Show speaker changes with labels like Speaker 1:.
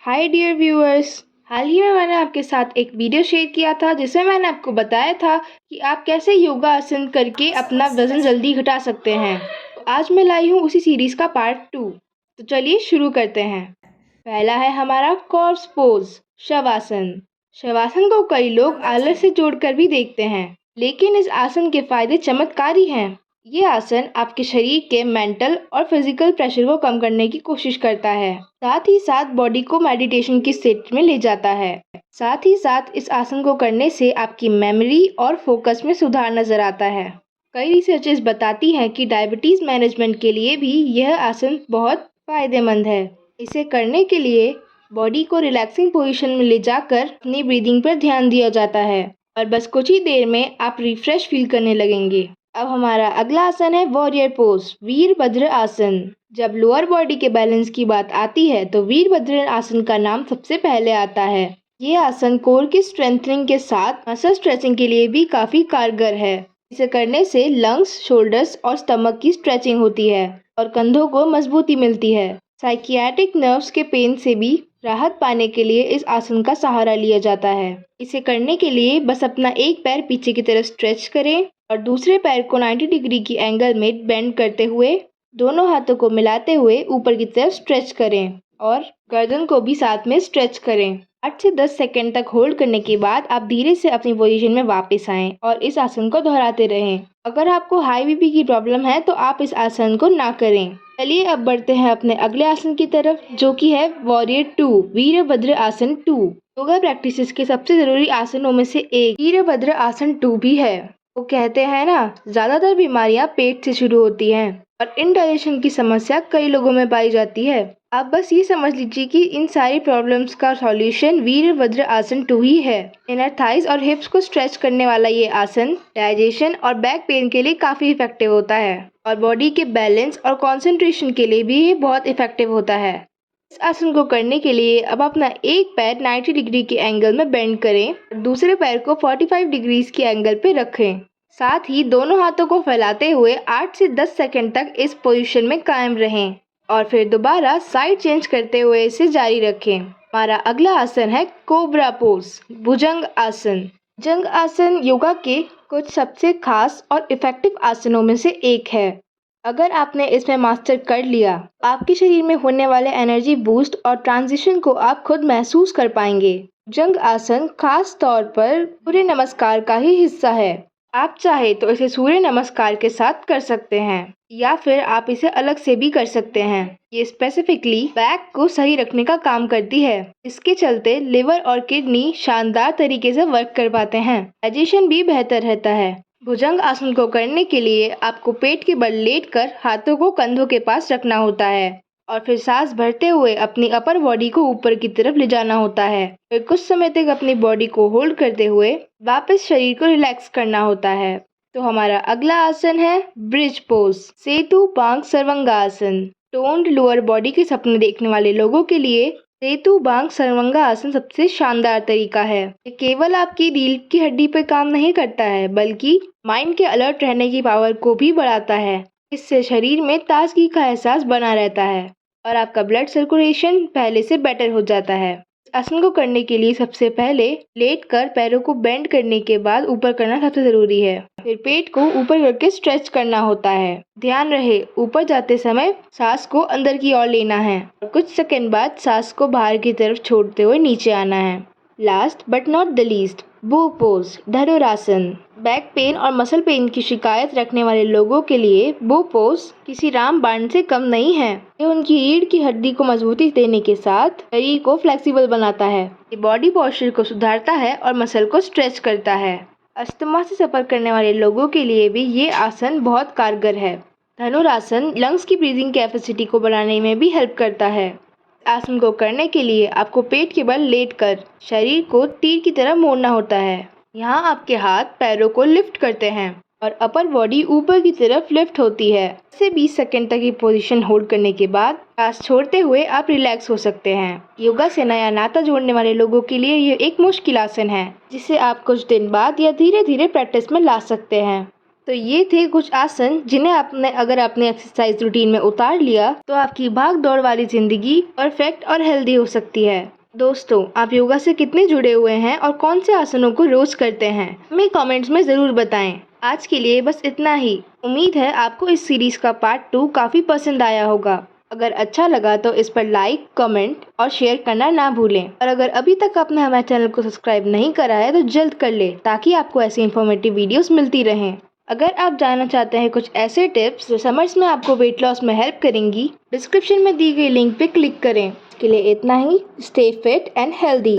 Speaker 1: Hi dear viewers. हाल ही में मैंने आपके साथ एक वीडियो शेयर किया था जिसमें मैंने आपको बताया था कि आप कैसे योगा आसन करके अपना वजन जल्दी घटा सकते हैं। तो आज मैं लाई हूँ उसी सीरीज का पार्ट 2। तो चलिए शुरू करते हैं। पहला है हमारा कॉर्प्स पोज, शवासन। शवासन को कई लोग आलस से जोड़कर भी देखते हैं, लेकिन इस आसन के फायदे चमत्कारी हैं। ये आसन आपके शरीर के मेंटल और फिजिकल प्रेशर को कम करने की कोशिश करता है, साथ ही साथ बॉडी को मेडिटेशन की स्टेट में ले जाता है। साथ ही साथ इस आसन को करने से आपकी मेमोरी और फोकस में सुधार नजर आता है। कई रिसर्चेस बताती हैं कि डायबिटीज मैनेजमेंट के लिए भी यह आसन बहुत फायदेमंद है। इसे करने के लिए बॉडी को रिलैक्सिंग पोजीशन में ले जाकर अपनी ब्रीदिंग पर ध्यान दिया जाता है और बस कुछ ही देर में आप रिफ्रेश फील करने लगेंगे। अब हमारा अगला आसन है वॉरियर पोज, वीरभद्र आसन। जब लोअर बॉडी के बैलेंस की बात आती है तो वीरभद्र आसन का नाम सबसे पहले आता है। ये आसन कोर की स्ट्रेंथनिंग के साथ मसल स्ट्रेचिंग के लिए भी काफी कारगर है। इसे करने से लंग्स, शोल्डर्स और स्टमक की स्ट्रेचिंग होती है और कंधों को मजबूती मिलती है। साइकियाट्रिक नर्व्स के पेन से भी राहत पाने के लिए इस आसन का सहारा लिया जाता है। इसे करने के लिए बस अपना एक पैर पीछे की तरफ स्ट्रेच करें और दूसरे पैर को 90 डिग्री की एंगल में बेंड करते हुए दोनों हाथों को मिलाते हुए ऊपर की तरफ स्ट्रेच करें और गर्दन को भी साथ में स्ट्रेच करें। 8 से 10 सेकंड तक होल्ड करने के बाद आप धीरे से अपनी पोजीशन में वापस आएं और इस आसन को दोहराते रहें। अगर आपको हाई बीपी की प्रॉब्लम है तो आप इस आसन को ना करें। चलिए अब बढ़ते हैं अपने अगले आसन की तरफ, जो कि है वॉरियर 2, वीरभद्र आसन 2। योगा प्रैक्टिसेस के सबसे जरूरी आसनों में से एक वीरभद्र आसन 2 भी है। वो कहते हैं ना, ज्यादातर बीमारियां पेट से शुरू होती हैं और इनडाइजेशन की समस्या कई लोगों में पाई जाती है। आप बस ये समझ लीजिए कि इन सारी प्रॉब्लम्स का सॉल्यूशन वीरभद्र आसन 2 ही है। इनर थाइज और हिप्स को स्ट्रेच करने वाला ये आसन डाइजेशन और बैक पेन के लिए काफी इफेक्टिव होता है और बॉडी के बैलेंस और कंसंट्रेशन के लिए भी ये बहुत इफेक्टिव होता है। इस आसन को करने के लिए अब अपना एक पैर 90 डिग्री के एंगल में बेंड करें और दूसरे पैर को 45 डिग्रीज के एंगल पे रखें। साथ ही दोनों हाथों को फैलाते हुए 8 से 10 सेकंड तक इस पोजीशन में कायम रहें और फिर दोबारा साइड चेंज करते हुए इसे जारी रखें। हमारा अगला आसन है कोबरा पोज, भुजंग आसन। भुजंग आसन योगा के कुछ सबसे खास और इफेक्टिव आसनों में से एक है। अगर आपने इसमें मास्टर कर लिया, आपके शरीर में होने वाले एनर्जी बूस्ट और ट्रांजिशन को आप खुद महसूस कर पाएंगे। भुजंग आसन खास तौर पर सूर्य नमस्कार का ही हिस्सा है। आप चाहे तो इसे सूर्य नमस्कार के साथ कर सकते हैं या फिर आप इसे अलग से भी कर सकते हैं। ये स्पेसिफिकली बैक को सही रखने का काम करती है। इसके चलते लिवर और किडनी शानदार तरीके से वर्क कर पाते हैं। डाइजेशन भी बेहतर रहता है। भुजंग आसन को करने के लिए आपको पेट के बल लेटकर हाथों को कंधों के पास रखना होता है और फिर सांस भरते हुए अपनी अपर बॉडी को ऊपर की तरफ ले जाना होता है। फिर कुछ समय तक अपनी बॉडी को होल्ड करते हुए वापस शरीर को रिलैक्स करना होता है। तो हमारा अगला आसन है ब्रिज पोज, सेतु बांग सर्वंगासन। टोन्ड लोअर बॉडी के सपने देखने वाले लोगों के लिए सेतु बांग सर्वंगा आसन सबसे शानदार तरीका है। ये केवल आपकी रीढ़ की हड्डी पर काम नहीं करता है, बल्कि माइंड के अलर्ट रहने की पावर को भी बढ़ाता है। इससे शरीर में ताजगी का एहसास बना रहता है और आपका ब्लड सर्कुलेशन पहले से बेटर हो जाता है। इस आसन को करने के लिए सबसे पहले लेटकर पैरों को बेंड करने के बाद ऊपर करना सबसे जरूरी है। फिर पेट को ऊपर करके स्ट्रेच करना होता है। ध्यान रहे, ऊपर जाते समय सांस को अंदर की ओर लेना है और कुछ सेकंड बाद सांस को बाहर की तरफ छोड़ते हुए नीचे आना है। Last but not the least, बो पोज, धनुरासन। बैक पेन और मसल पेन की शिकायत रखने वाले लोगों के लिए बो पोज किसी रामबाण से कम नहीं है। ये उनकी रीढ़ की हड्डी को मजबूती देने के साथ शरीर को फ्लेक्सिबल बनाता है। ये बॉडी पोस्चर को सुधारता है और मसल को स्ट्रेच करता है। अस्थमा से सफर करने वाले लोगों के लिए भी ये आसन बहुत कारगर है। धनुरासन लंग्स की ब्रीदिंग कैपेसिटी को बढ़ाने में भी हेल्प करता है। आसन को करने के लिए आपको पेट के बल लेटकर शरीर को तीर की तरह मोड़ना होता है। यहाँ आपके हाथ पैरों को लिफ्ट करते हैं और अपर बॉडी ऊपर की तरफ लिफ्ट होती है। 10 से 20 सेकंड तक ये पोजीशन होल्ड करने के बाद सांस छोड़ते हुए आप रिलैक्स हो सकते हैं। योगा से नया नाता जोड़ने वाले लोगों के लिए ये एक मुश्किल आसन है, जिसे आप कुछ दिन बाद या धीरे धीरे प्रैक्टिस में ला सकते हैं। तो ये थे कुछ आसन जिन्हें आपने अगर अपने एक्सरसाइज रूटीन में उतार लिया तो आपकी भाग दौड़ वाली ज़िंदगी परफेक्ट और हेल्दी हो सकती है। दोस्तों, आप योगा से कितने जुड़े हुए हैं और कौन से आसनों को रोज करते हैं, हमें कमेंट्स में ज़रूर बताएं। आज के लिए बस इतना ही। उम्मीद है आपको इस सीरीज़ का पार्ट 2 काफ़ी पसंद आया होगा। अगर अच्छा लगा तो इस पर लाइक, कमेंट और शेयर करना ना भूलें। और अगर अभी तक आपने हमारे चैनल को सब्सक्राइब नहीं करा है तो जल्द कर ले, ताकि आपको ऐसी इन्फॉर्मेटिव वीडियोस मिलती रहें। अगर आप जानना चाहते हैं कुछ ऐसे टिप्स जो समर्स में आपको वेट लॉस में हेल्प करेंगी, डिस्क्रिप्शन में दी गई लिंक पे क्लिक करें। इसके लिए इतना ही। Stay fit and healthy.